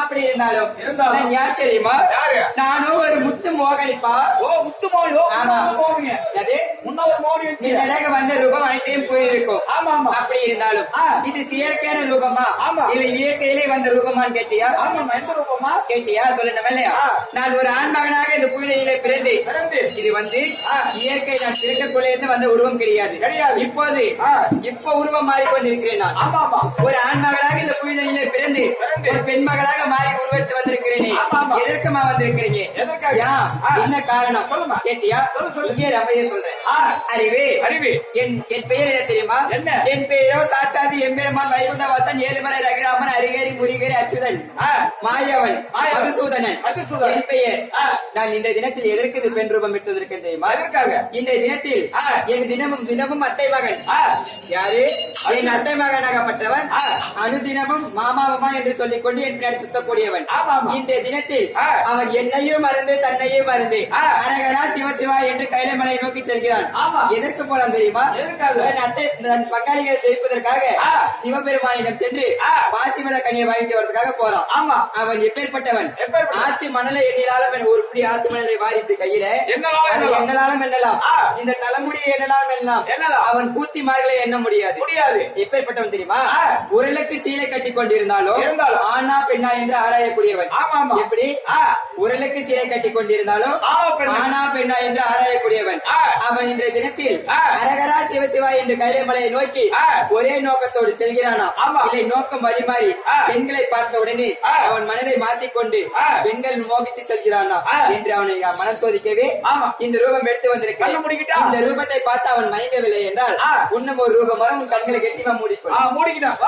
அப்படி இருந்தாலும் யார் தெரியுமா? நானும் ஒரு முத்து மோகனிப்பா. ஓ முத்து மோகனி. ஆமா மோகனி. அது முன்ன ஒரு மோகனி வந்த ரூபம் அனைத்தையும் போயிருக்கும். ஆமா ஆமா. அப்படி இருந்தாலும் இது செயற்கையான ரூபமா இல்ல இயற்கையிலே வந்த ரூபமான்னு கேட்டியா? ஆமா. எந்த ரூபமா கேட்டியா? சொல்லணும் இல்லையா? நான் ஒரு ஆண் மகனாக இந்த புவியிலே பிறந்து இது வந்து இயற்கை நான் பிறக்கக்குள்ளே இருந்து வந்த உருவம் கிடையாது. இப்போது இப்ப உருவம் மாறிக்கொண்டிருக்கிறேன் நான். ஆமா ஆமா. ஒரு ஆண் மகளாக இந்த புவியிலே பிறந்து ஒரு பெண் மகளாக மாறி உருவெடுத்து வந்திருக்கிறேனே. எதற்குமா வந்திருக்கிறீங்க? என்ன காரணம் கேட்டியா? இங்கே ரமையே சொல்றேன். அறிவே அறிவே என் பெயர் என்ன தெரியுமா? என் பெயரோ சாட்சாதி எம்பெருமான் வைகுந்தவாசன் ஏழுமலை ரகுராமன் அரிகரி முருகரி அச்சுதன் மாயவன் மதுசூதனன் என் பெயர். நான் இந்த தினத்தில் எதற்கு இது பெண் ரூபம் விட்டதற்கு தெரியுமா? இந்த தினத்தில் என் தினமும் தினமும் அத்தை மகன் யாரு? என் அத்தை மகனாகப்பட்டவன் அனுதினமும் மாமாவமா என்று சொல்லிக் கொண்டு என் பின்னாடி சுத்தக்கூடியவன். இந்த தினத்தில் அவன் என்னையும் மறந்து தன்னையும் மறந்து அரகரா சிவசிவா என்று கைலமலை நோக்கி செல்கிறான். எதற்கு போலாம் தெரியுமா? தன் பங்காளிகளை ஜெயிப்பதற்காக சிவபெருமானிடம் சென்று பாசிமத கனியை வாங்கிட்டு வரதுக்காக போறான். அவன் எப்பேற்பட்டவன்? ஆத்து மணலை எண்ணினாலும் ஒரு பிடி ஆத்து மணலை வாரி இப்படி கையில எண்ணலாலும் எண்ணலாம். இந்த தலைமுடியை எண்ணலாம் எண்ணலாம். அவன் கூத்திமார்களை எண்ண முடியாது. எப்பேற்பட்டவன் தெரியுமா? உரலுக்கு சீலை கட்டி கொண்டிருந்தாலும் ஆனா பெண்ணா என்று ஆராயக்கூடியவன். எப்படி? உரலுக்கு சீலை கட்டி கொண்டிருந்தாலும் ஆனா பெண்ணா என்று ஆராயக்கூடியவன். அவன் இன்றைய தினத்தில் அரகரா சிவசிவா என்று கைலைமலையை நோக்கி ஒரே நோக்கத்தோடு செல்கிறானா? இதை நோக்கம் வழிமாறி பெண்களை பார்த்த உடனே அவன் மனதை மாற்றிக்கொண்டு பெண்கள் மோகித்து செல்கிறானா என்று அவனை மனம் சோதிக்கவே இந்த ரூபம் எடுத்து வந்திருக்கான். இந்த ரூபத்தை பார்த்து அவன் மயங்கவில்லை என்றால் இன்னும் ஒரு ரூபம் வரும் கண்களை கெட்டிமா மூடிக்கிட்டான்.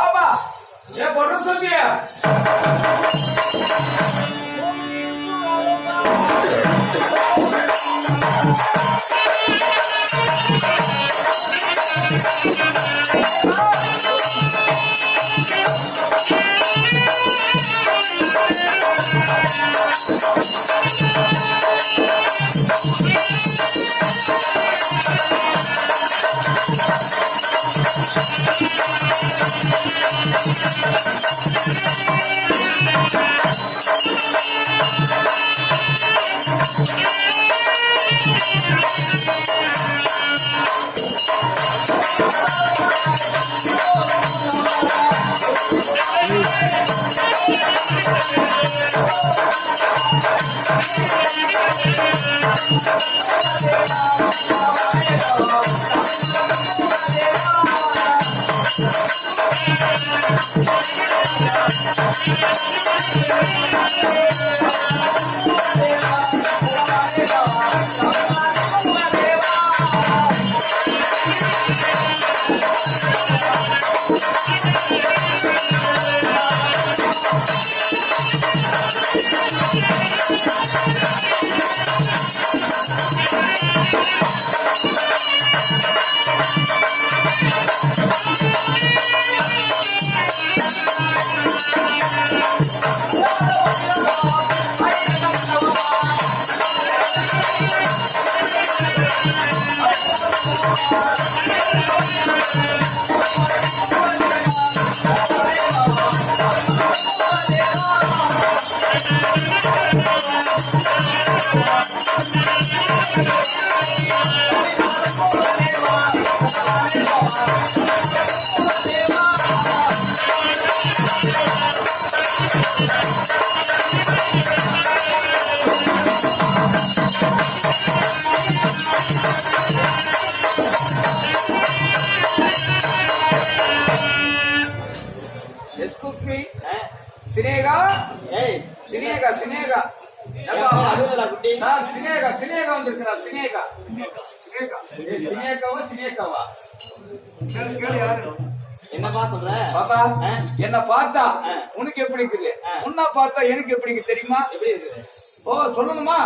சினேகா சினேகா சினேகா சினேகா சினேகா வந்திருக்கிறா. சினேகா சினேகாவா சினேகாவா என்னப்பா சொல்ற? பாப்பா என்ன பார்த்தா உனக்கு எப்படி இருக்குது? உன்ன பார்த்தா எனக்கு எப்படி இருக்கு தெரியுமா? எப்படி இருக்குது? ஓ சொல்லணுமா?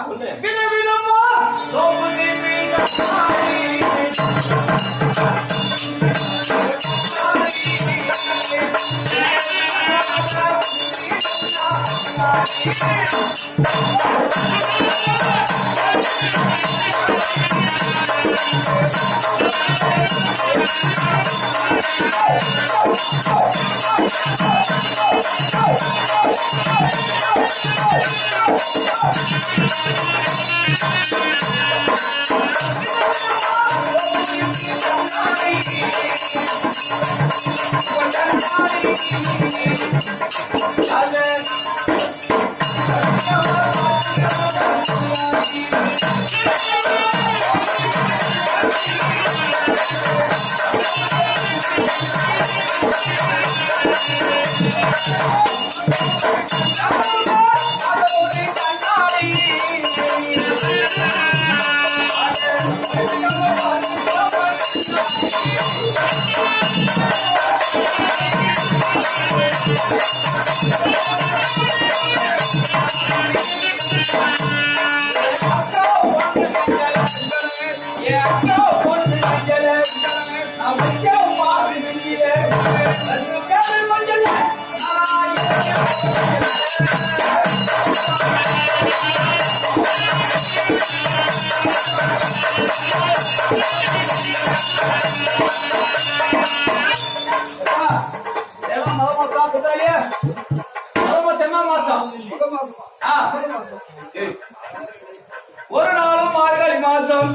ஒரு நாளும் மார்கழி மாசம்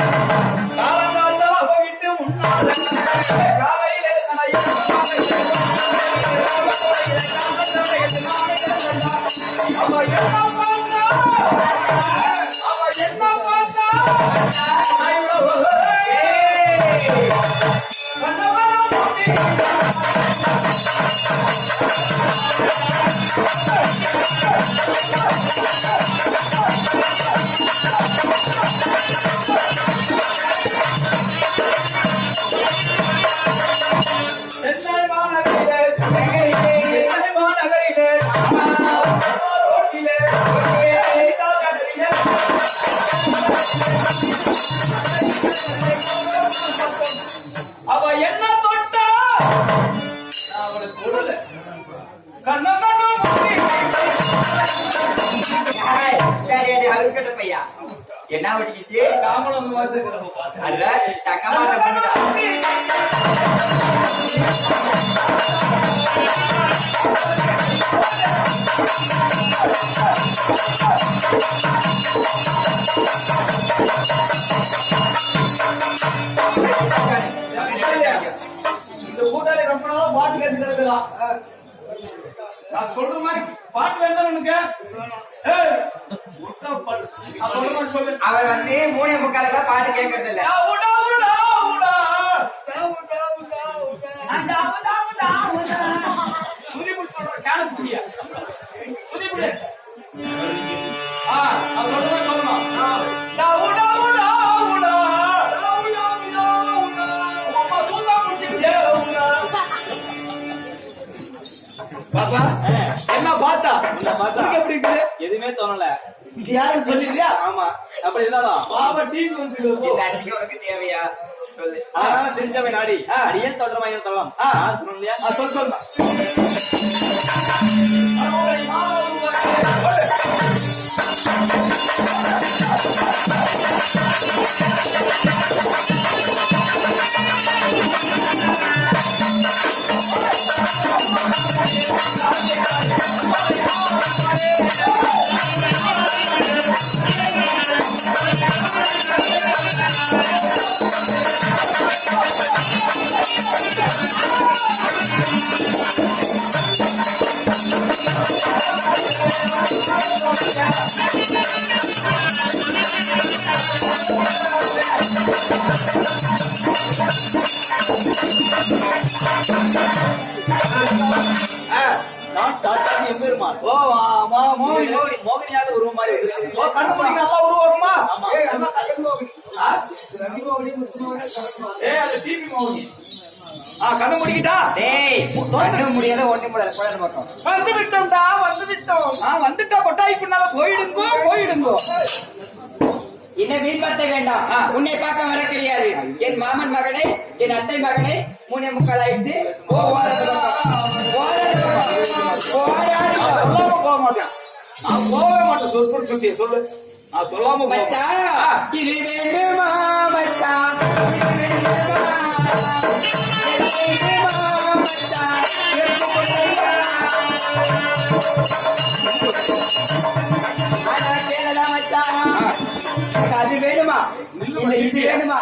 காலங்காலமாக விட்டு முன்னாள் காலையிலே அவ என்ன பார்த்தா அவ என்ன தொட்டா அவனுக்கு பொருள் பையா என்ன வடிக்குச்சு காமலம் அல்ல தக்கமாட்ட இந்த கூட்டாளி ரொம்ப நாளா பாட்டு கேட்டுக்கிறதுலாம் நான் சொல்ற மாதிரி பாட்டு வேண்டாம் உனக்கு அவர் வந்து 3:45 பாட்டு கேட்கறது இல்ல பாப்பா என்ன பார்த்தா எப்படி இருக்குது எதுவுமே தோணல. இது யாரும் சொல்லிருக்கியா? ஆமா, அப்படி இருந்தாலும் பாப்பா டிவி வந்து இந்த அன்னைக்கு உனக்கு தேவையா சொல்லு. அதனால தெரிஞ்சவை நாடி அடியேன் தொடர்மாயிரம் தரலாம். சொன்னோம் இல்லையா? சொல் சொல்லுமா. நான் சாத்தாடி எம்பெருமான். ஓ ஆமா மோகினியாக உருவம் மாதிரி இருக்கு. கண்டுபிடிக்க நல்லா உருவாருமா? ஆமா. அது டிவி மோகினி. கண்ணு முடிக்கிட்டா? டேய் கண்ணு முடியாத ஒண்ணு முடியாத குழந்தை மட்டும் வந்து விட்டோம்டா, வந்து விட்டோம். வந்துட்டா கொட்டாய் பின்னால போயிடுங்கோ போயிடுங்கோ. என்ன வீண்படுத்த வேண்டாம். உன்னை பார்க்க வர கிடையாது. என் மாமன் மகனை, என் அத்தை மகனை 3:45 ஆயிடுத்து. போக மாட்டேன். நான் போகவே மாட்டேன். சொல் சுத்தி சொல்லு. நான் சொல்லாம மச்சான் இது வேண்டுமா மச்சான், இது வேண்டுமா, இது வேண்டுமா மச்சான், ஆனா கேளடா மச்சான். உனக்கு அது வேணுமா இல்ல இது வேணுமா?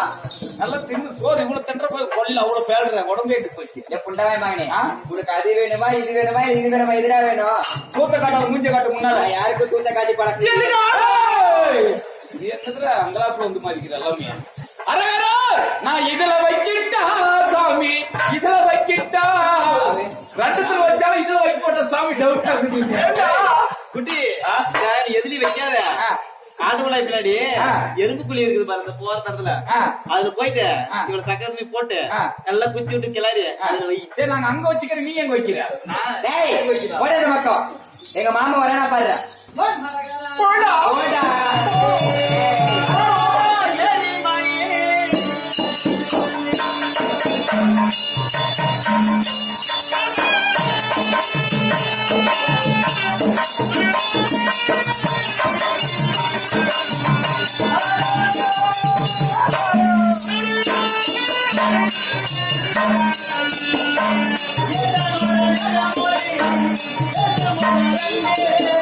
நல்லா தின்னு சோறு இவ்வளவு தின்ற போய் கொல்ல அவ்வளவு பேடுற உடம்பே எடுத்து போச்சு. புண்டவாய் மகனே, உனக்கு அது வேணுமா இது வேணுமா இது வேணுமா எதிரா வேணும்? சூத்த காட்ட மூஞ்ச காட்டு முன்னால நான் யாருக்கும் தூத்த காட்டி பழக்கம் நீ என்னதுல அங்கலாப்புல வந்து மாதிரிக்கிற எல்லாமே. அரகரா நான் இதுல வைக்கிட்டா சாமி இதுல வைக்கிட்டா ரெண்டுத்துல வச்சாலும் இதுல வைக்க போட்ட சாமி டவுட்டா இருக்கு. குட்டி நீ எதுலி வைக்காத காட்டுக்குள்ள பின்னாடி எறும்பு குழி இருக்குது பாரு அந்த போற தரத்துல அதுல போயிட்டு இவ்வளவு சக்கரை போட்டு நல்லா குச்சி விட்டு கிளாரி அதுல வை. சரி நாங்க அங்க வச்சுக்கிறேன் நீ எங்க வைக்கிற? ஓடாத மக்கள் எங்க மாமா வரேனா பாரு. Thank you.